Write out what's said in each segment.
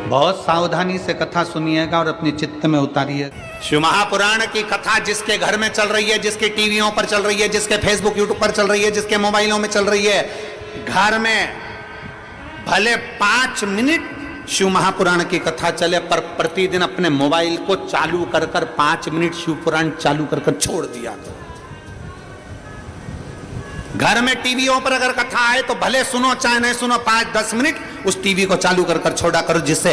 बहुत सावधानी से कथा सुनिएगा और अपने चित्त में उतारिए। शिव महापुराण की कथा जिसके घर में चल रही है, जिसके टीवियों पर चल रही है, जिसके फेसबुक यूट्यूब पर चल रही है, जिसके मोबाइलों में चल रही है, घर में भले 5 मिनट शिव महापुराण की कथा चले, पर प्रतिदिन अपने मोबाइल को चालू कर 5 मिनट शिव पुराण चालू कर छोड़ दिया। घर में टीवियों पर अगर कथा आए तो भले सुनो चाहे नहीं सुनो, 5-10 मिनट उस टीवी को चालू कर छोड़ा करो, जिससे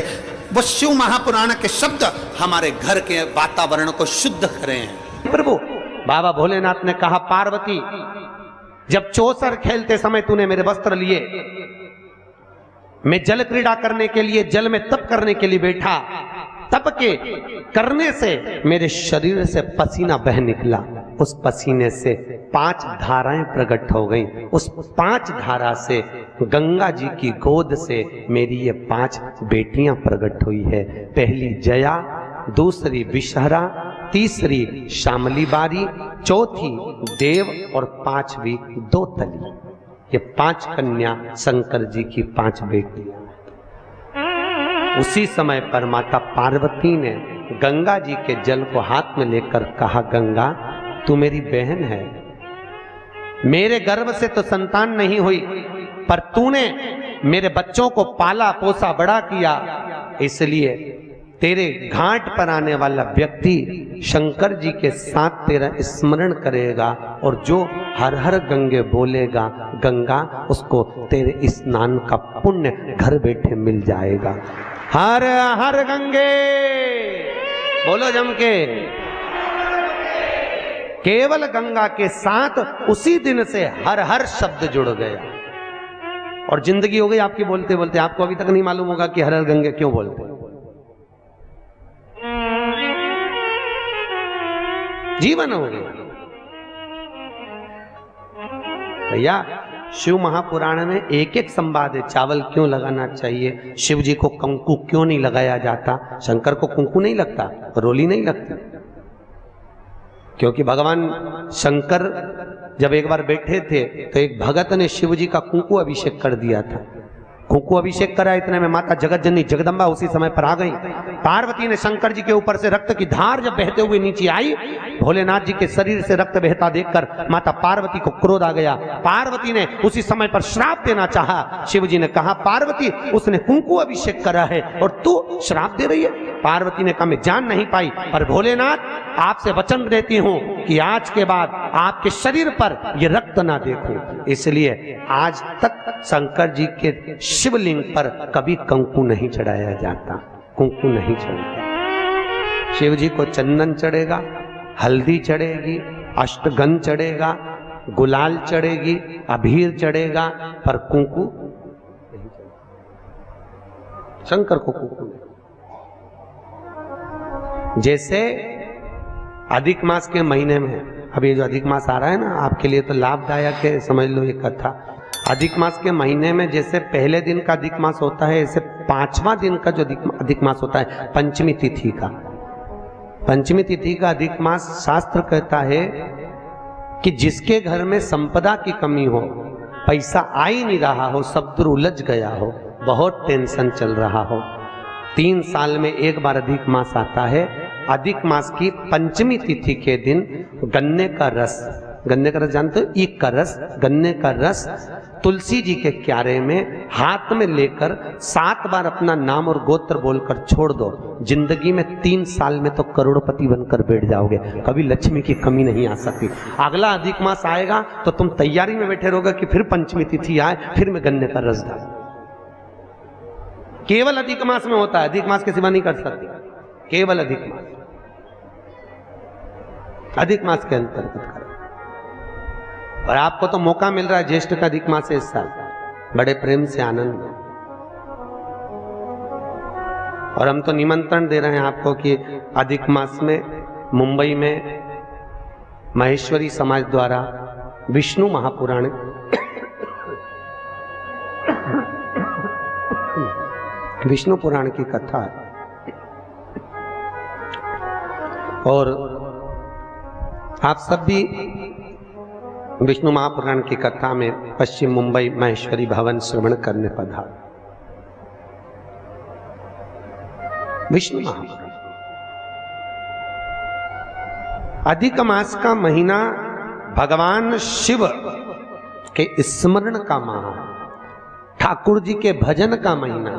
वो शिव महापुराण के शब्द हमारे घर के वातावरण को शुद्ध करें। प्रभु बाबा भोलेनाथ ने कहा, पार्वती जब चौसर खेलते समय तूने मेरे वस्त्र लिए, मैं जल क्रीड़ा करने के लिए जल में तप करने के लिए बैठा, तप के करने से मेरे शरीर से पसीना बह निकला, उस पसीने से 5 धाराएं प्रकट हो गई, उस 5 धारा से गंगा जी की गोद से मेरी ये 5 बेटियां प्रकट हुई है। पहली जया, दूसरी विषहरा, तीसरी शामली बारी, चौथी देव और 5वीं दोतली। ये 5 कन्या शंकर जी की 5 बेटियां। उसी समय पर माता पार्वती ने गंगा जी के जल को हाथ में लेकर कहा, गंगा तू मेरी बहन है, मेरे गर्भ से तो संतान नहीं हुई, पर तूने मेरे बच्चों को पाला पोसा बड़ा किया, इसलिए तेरे घाट पर आने वाला व्यक्ति शंकर जी के साथ तेरा स्मरण करेगा और जो हर हर गंगे बोलेगा, गंगा उसको तेरे स्नान का पुण्य घर बैठे मिल जाएगा। हर हर गंगे बोलो जम के। केवल गंगा के साथ उसी दिन से हर हर शब्द जुड़ गया और जिंदगी हो गई आपकी बोलते बोलते। आपको अभी तक नहीं मालूम होगा कि हर हर गंगे क्यों बोलते। जीवन हो गया भैया। शिव महापुराण में एक एक संवाद है। चावल क्यों लगाना चाहिए, शिव जी को कंकु क्यों नहीं लगाया जाता, शंकर को कुंकू नहीं लगता, रोली नहीं लगती, क्योंकि भगवान शंकर जब एक बार बैठे थे तो एक भगत ने शिव जी का कुंकू अभिषेक कर दिया था। कुंकू अभिषेक करा, इतने में माता जगत जननी जगदम्बा उसी समय पर आ गई। पार्वती ने शंकर जी के ऊपर से रक्त की धार जब बहते हुए नीचे आई, भोलेनाथ जी के शरीर से रक्त बहता देखकर माता पार्वती को क्रोध आ गया। पार्वती ने उसी समय पर श्राप देना चाहा। शिव जी ने कहा, पार्वती उसने कुंकू अभिषेक करा है और तू श्राप दे रही है। पार्वती ने कहा, मैं जान नहीं पाई, पर भोलेनाथ आपसे वचन देती हूं कि आज के बाद आपके शरीर पर यह रक्त ना देखूं। इसलिए आज तक शंकर जी के शिवलिंग पर कभी कंकु नहीं चढ़ाया जाता, कुंकू नहीं चढ़ता। शिव जी को चंदन चढ़ेगा, हल्दी चढ़ेगी, अष्टगंध चढ़ेगा, गुलाल चढ़ेगी, अबीर चढ़ेगा, पर कुंकू नहीं चढ़ेगा। शंकर को कुंकू नहीं। जैसे अधिक मास के महीने में, अब ये जो अधिक मास आ रहा है ना, आपके लिए तो लाभदायक है, समझ लो ये कथा। अधिक मास के महीने में जैसे पहले दिन का अधिक मास होता है, ऐसे 5वां दिन का जो अधिक मास होता है, पंचमी तिथि का, पंचमी तिथि का अधिक मास, शास्त्र कहता है कि जिसके घर में संपदा की कमी हो, पैसा आ ही नहीं रहा हो, शब्द उलझ गया हो, बहुत टेंशन चल रहा हो, 3 साल में एक बार अधिक मास आता है। अधिक मास की पंचमी तिथि के दिन गन्ने का रस, गन्ने का रस जानते हो, ईख का रस, गन्ने का रस तुलसी जी के क्यारे में हाथ में लेकर 7 बार अपना नाम और गोत्र बोलकर छोड़ दो। जिंदगी में 3 साल में तो करोड़पति बनकर बैठ जाओगे, कभी लक्ष्मी की कमी नहीं आ सकती। अगला अधिक मास आएगा तो तुम तैयारी में बैठे रहोगे कि फिर पंचमी तिथि आए, फिर मैं गन्ने का रस डाल। केवल अधिक मास में होता है, अधिक मास के सिवा नहीं कर सकते, केवल अधिक मास, अधिक मास के अंतर्गत करें। और आपको तो मौका मिल रहा है, ज्येष्ठ का अधिक मास है इस साल, बड़े प्रेम से आनंद में। और हम तो निमंत्रण दे रहे हैं आपको कि अधिक मास में मुंबई में महेश्वरी समाज द्वारा विष्णु महापुराण विष्णु पुराण की कथा है और आप सब भी विष्णु महापुराण की कथा में पश्चिम मुंबई महेश्वरी भवन श्रवण करने पधार। विष्णु महापुराण। अधिक मास का महीना भगवान शिव के स्मरण का माह, ठाकुर जी के भजन का महीना,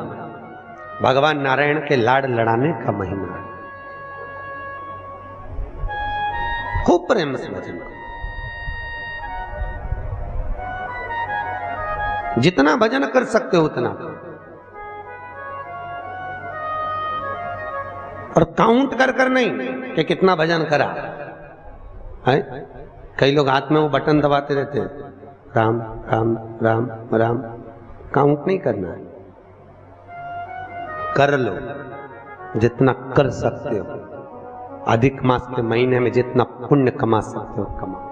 भगवान नारायण के लाड़ लड़ाने का महीना। खूब प्रेम से भजन करो, जितना भजन कर सकते हो उतना, और काउंट कर कर नहीं कि कितना भजन करा है। कई लोग हाथ में वो बटन दबाते रहते हैं, राम राम राम राम, काउंट नहीं करना है। कर लो जितना कर सकते हो, अधिक मास के महीने में जितना पुण्य कमा सकते हो कमाओ।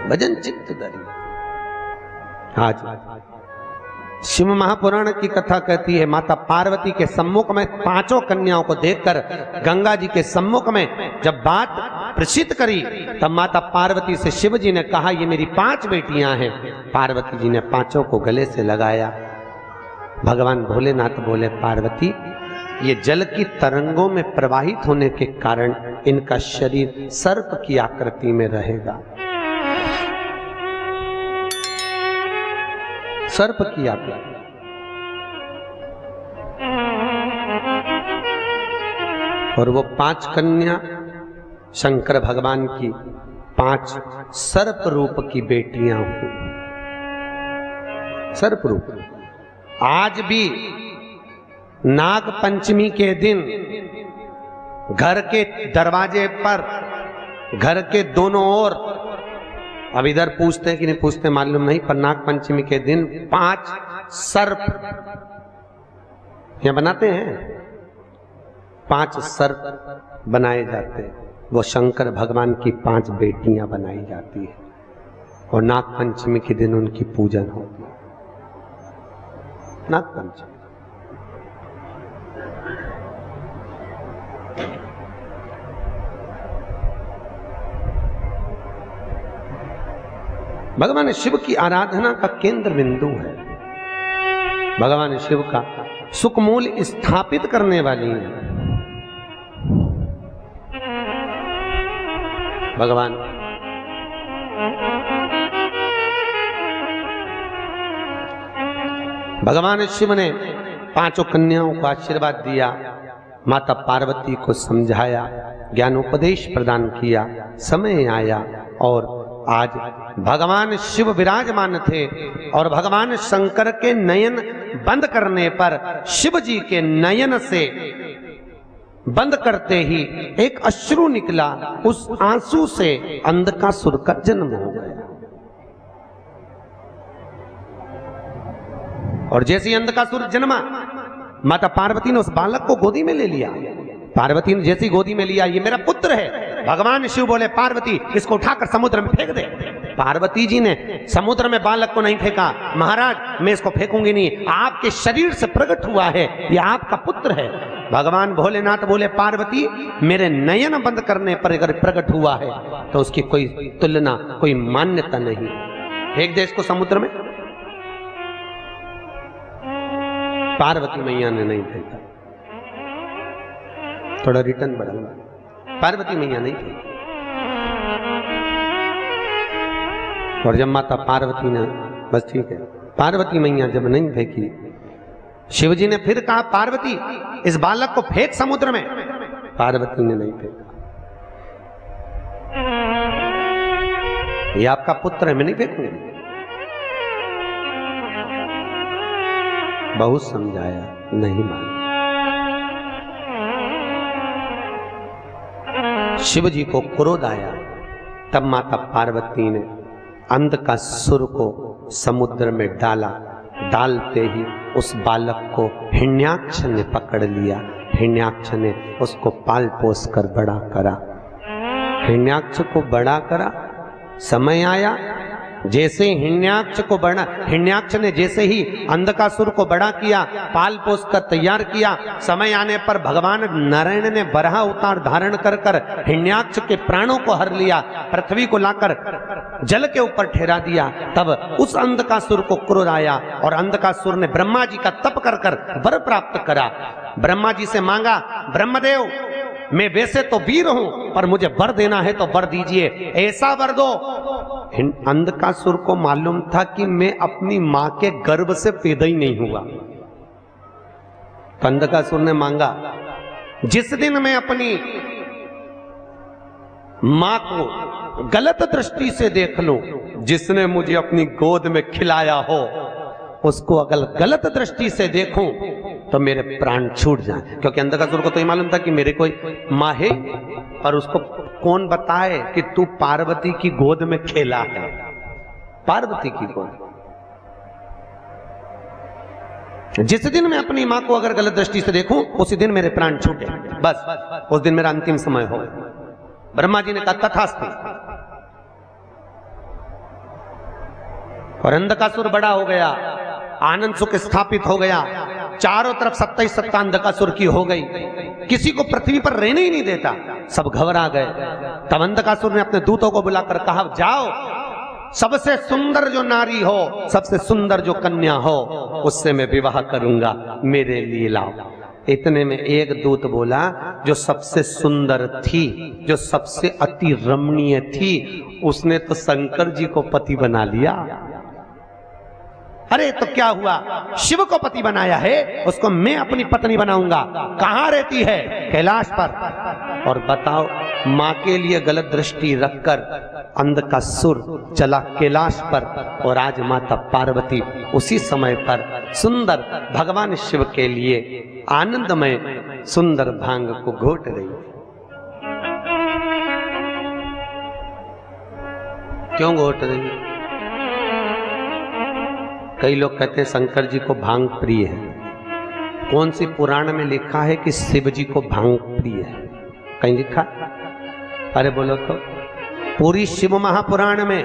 भजन चित्त धरी। आज शिव महापुराण की कथा कहती है, माता पार्वती के सम्मुख में पांचों कन्याओं को देखकर गंगा जी के सम्मुख में जब बात प्रसिद्ध करी, तब माता पार्वती से शिव जी ने कहा, ये मेरी 5 बेटियां हैं। पार्वती जी ने पांचों को गले से लगाया। भगवान भोलेनाथ बोले, पार्वती, ये जल की तरंगों में प्रवाहित होने के कारण इनका शरीर सर्प की आकृति में रहेगा। सर्प की आकृति। और वो 5 कन्या शंकर भगवान की 5 सर्प रूप की बेटियां हुई। सर्प रूप। आज भी नाग पंचमी के दिन घर के दरवाजे पर, घर के दोनों ओर, अब इधर पूछते हैं कि नहीं पूछते मालूम नहीं, पर नाग पंचमी के दिन 5 सर्प यहां बनाते हैं। 5 सर्प बनाए जाते हैं। वो शंकर भगवान की 5 बेटियां बनाई जाती है और नाग पंचमी के दिन उनकी पूजन होती है। नाग पंचमी। भगवान शिव की आराधना का केंद्र बिंदु है। भगवान शिव का सुखमूल स्थापित करने वाली है। भगवान शिव ने 5 कन्याओं को आशीर्वाद दिया, माता पार्वती को समझाया, ज्ञानोपदेश प्रदान किया। समय आया और आज भगवान शिव विराजमान थे और भगवान शंकर के नयन बंद करने पर शिव जी के नयन से बंद करते ही एक अश्रु निकला। उस आंसू से अंधकासुर का जन्म हो गया। और जैसे ही अंधकासुर जन्मा, माता पार्वती ने उस बालक को गोदी में ले लिया। पार्वती ने जैसी गोदी में लिया, ये मेरा पुत्र है। भगवान शिव बोले, पार्वती इसको उठाकर समुद्र में फेंक दे। पार्वती जी ने समुद्र में बालक को नहीं फेंका। महाराज, मैं इसको फेंकूंगी नहीं, आपके शरीर से प्रकट हुआ है, ये आपका पुत्र है। भगवान भोलेनाथ बोले, पार्वती मेरे नयन बंद करने पर अगर प्रकट हुआ है तो उसकी कोई तुलना, कोई मान्यता नहीं। फेंक दे इसको समुद्र में। पार्वती मैया ने नहीं फेंका। थोड़ा रिटर्न बढ़ाऊंगा। पार्वती मैया नहीं फेंकी। और जब माता पार्वती ने, बस ठीक है, पार्वती मैया जब नहीं फेंकी, शिवजी ने फिर कहा, पार्वती इस बालक को फेंक समुद्र में। पार्वती ने नहीं फेंका। ये आपका पुत्र है, मैं नहीं फेंकूंगी। बहुत समझाया, नहीं माना। शिव जी को क्रोध आया। तब माता पार्वती ने अंधकासुर को समुद्र में डाला। डालते ही उस बालक को हिरण्याक्ष ने पकड़ लिया। हिरण्याक्ष ने उसको पाल पोस कर बड़ा करा। हिरण्याक्ष को बड़ा करा। समय आया, जैसे हिरण्याक्ष ने जैसे ही अंधकासुर को बड़ा किया, पाल पोस कर तैयार किया, समय आने पर भगवान नारायण ने वराह अवतार धारण कर हिरण्याक्ष के प्राणों को हर लिया। पृथ्वी को लाकर जल के ऊपर ठहरा दिया। तब उस अंधकासुर को क्रोध आया और अंधकासुर ने ब्रह्मा जी का तप कर कर वर प्राप्त करा। ब्रह्मा जी से मांगा, ब्रह्मदेव मैं वैसे तो वीर हूं पर मुझे वर देना है तो वर दीजिए, ऐसा वर दो। अंधकासुर को मालूम था कि मैं अपनी मां के गर्भ से पैदा ही नहीं हुआ। तो अंधकासुर ने मांगा, जिस दिन मैं अपनी मां को गलत दृष्टि से देख लूं, जिसने मुझे अपनी गोद में खिलाया हो उसको अगर गलत दृष्टि से देखूं तो मेरे प्राण छूट जाए। क्योंकि अंधकासुर को तो ये मालूम था कि मेरे कोई मां है, और उसको कौन बताए कि तू पार्वती की गोद में खेला है। पार्वती की गोद, जिस दिन मैं अपनी मां को अगर गलत दृष्टि से देखूं उसी दिन मेरे प्राण छूटे, बस उस दिन मेरा अंतिम समय हो। ब्रह्मा जी ने कहा तथास्तु। और अंधकासुर बड़ा हो गया, आनंद सुख स्थापित हो गया, चारों तरफ सत्ता ही सत्ता अंधकासुर की हो गई, किसी को पृथ्वी पर रहने ही नहीं देता, सब घबरा गए। तब अंधकासुर ने अपने दूतों को बुलाकर कहा, जाओ सबसे सुंदर जो नारी हो, सबसे सुंदर जो कन्या हो, उससे मैं विवाह करूंगा, मेरे लिए लाओ। इतने में एक दूत बोला, जो सबसे सुंदर थी, जो सबसे अति रमणीय थी, उसने तो शंकर जी को पति बना लिया। अरे तो क्या हुआ, शिव को पति बनाया है, उसको मैं अपनी पत्नी बनाऊंगा। कहां रहती है? कैलाश पर। और बताओ, मां के लिए गलत दृष्टि रखकर अंधकासुर चला कैलाश पर, और आज माता पार्वती उसी समय पर सुंदर भगवान शिव के लिए आनंदमय सुंदर भांग को घोट रही। क्यों घोट रही? कई लोग कहते हैं शंकर जी को भांग प्रिय है। कौन सी पुराण में लिखा है कि शिव जी को भांग प्रिय है? कहीं लिखा? अरे बोलो तो। पूरी शिव महापुराण में,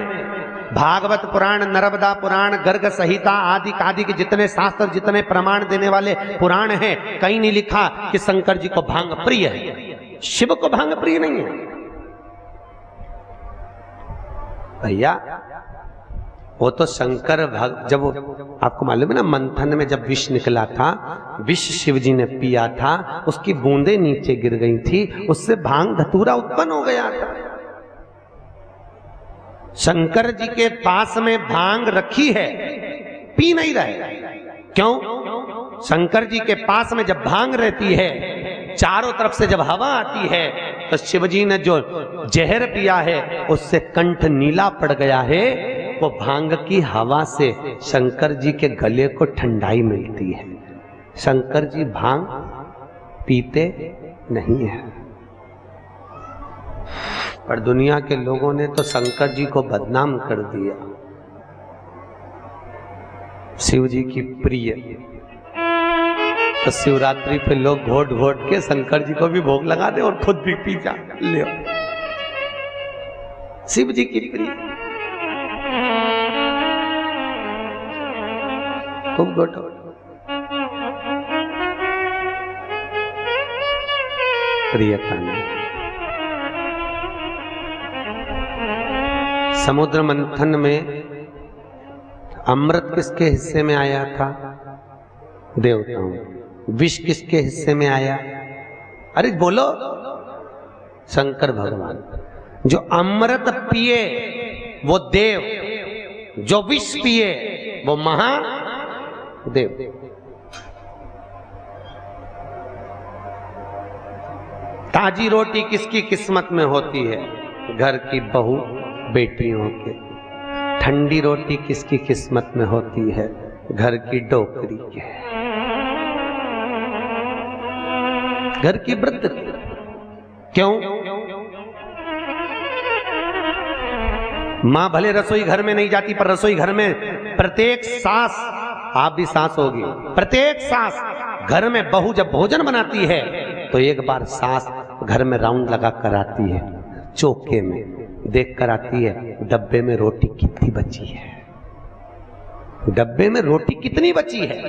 भागवत पुराण, नर्मदा पुराण, गर्ग संहिता आदि आदि के जितने शास्त्र, जितने प्रमाण देने वाले पुराण हैं, कहीं नहीं लिखा कि शंकर जी को भांग प्रिय है। शिव को भांग प्रिय नहीं है भैया। वो तो शंकर जब आपको मालूम है ना, मंथन में जब विष निकला था, विष शिव जी ने पिया था, उसकी बूंदें नीचे गिर गई थी, उससे भांग धतूरा उत्पन्न हो गया था। शंकर जी के पास में भांग रखी है, पी नहीं रहे। क्यों? शंकर जी के पास में जब भांग रहती है, चारों तरफ से जब हवा आती है, तो शिव जी ने जो जहर पिया है उससे कंठ नीला पड़ गया है। वो भांग की हवा से शंकर जी के गले को ठंडाई मिलती है। शंकर जी भांग पीते नहीं है, पर दुनिया के लोगों ने तो शंकर जी को बदनाम कर दिया। शिव जी की प्रिय, तो शिवरात्रि पे लोग घोट घोट के शंकर जी को भी भोग लगा दे और खुद भी पी जा ले। शिव जी की प्रिय, खूब घोटो। प्रियता नहीं। समुद्र मंथन में अमृत किसके हिस्से में आया था? देवताओं। विष किसके हिस्से में आया? अरे बोलो, शंकर भगवान। जो अमृत पिए वो देव, जो विष पिए वो महादेव। ताजी रोटी किसकी किस्मत में होती है? घर की बहू बेटियों के। ठंडी रोटी किसकी किस्मत में होती है? घर की डोकरी के, घर की वृद्ध की। क्यों? मां भले रसोई घर में नहीं जाती, पर रसोई घर में प्रत्येक सांस, आप भी सांस होगी, प्रत्येक सांस घर में बहू जब भोजन बनाती है तो एक बार सांस घर में राउंड लगा कर आती है, चौके में देख कर आती है डब्बे में रोटी कितनी बची है, डब्बे में रोटी कितनी बची है।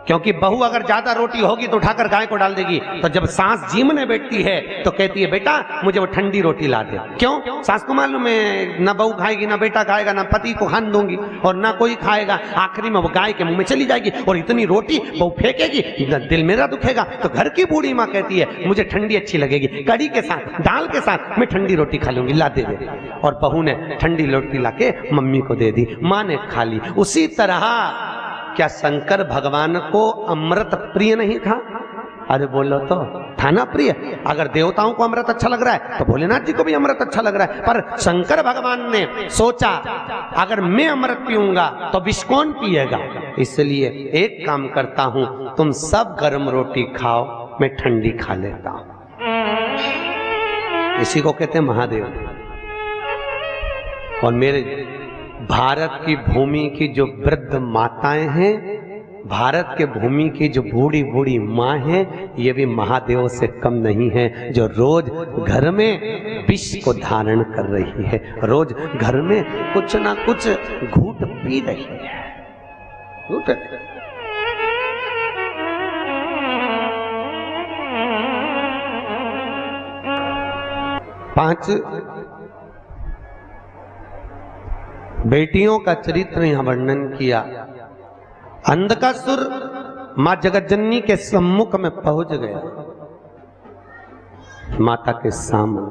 क्योंकि बहू अगर ज्यादा रोटी होगी तो उठाकर गाय को डाल देगी। तो जब सास जीमने बैठती है तो कहती है बेटा मुझे वो ठंडी रोटी ला दे। क्यों? सास को मालूम है ना बहू खाएगी, ना बेटा खाएगा, ना पति को खान दूंगी और ना कोई खाएगा, आखिरी में वो गाय के मुंह में चली जाएगी और इतनी रोटी बहू फेंकेगी, दिल मेरा दुखेगा। तो घर की बूढ़ी माँ कहती है मुझे ठंडी अच्छी लगेगी, कड़ी के साथ, दाल के साथ मैं ठंडी रोटी खा लूंगी, ला दे दे। और बहू ने ठंडी रोटी लाके मम्मी को दे दी, माँ ने खा ली। उसी तरह क्या शंकर भगवान को अमृत प्रिय नहीं था? अरे बोलो तो था ना प्रिय। अगर देवताओं को अमृत अच्छा लग रहा है तो भोलेनाथ जी को भी अमृत अच्छा लग रहा है। पर शंकर भगवान ने सोचा अगर मैं अमृत पीऊंगा तो विष कौन पिएगा, इसलिए एक काम करता हूं, तुम सब गर्म रोटी खाओ, मैं ठंडी खा लेता हूं। इसी को कहते हैं महादेव। और मेरे भारत की भूमि की जो वृद्ध माताएं हैं, भारत के भूमि की जो बूढ़ी बूढ़ी माँ हैं, ये भी महादेव से कम नहीं है, जो रोज घर में विष को धारण कर रही है, रोज घर में कुछ ना कुछ घूट पी रही है। घूट 5 बेटियों का चरित्र यहां वर्णन किया। अंधकासुर मां जगतजननी के सम्मुख में पहुंच गया, माता के सामने।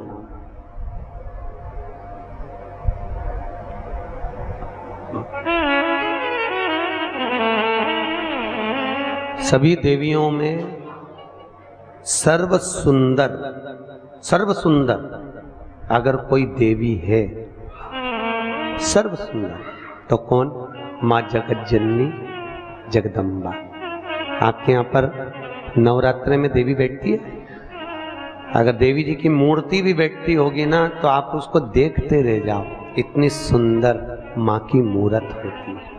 सभी देवियों में सर्व सुंदर अगर कोई देवी है, सर्व सुंदर, तो कौन? मां जगतजननी जगदम्बा। आपके यहाँ पर नवरात्रि में देवी बैठती है? अगर देवी जी की मूर्ति भी बैठती होगी ना तो आप उसको देखते रह जाओ, इतनी सुंदर मां की मूर्त होती है।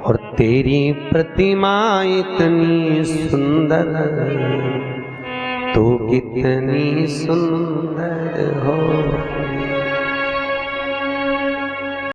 और तेरी प्रतिमा इतनी सुंदर, तू कितनी सुंदर हो।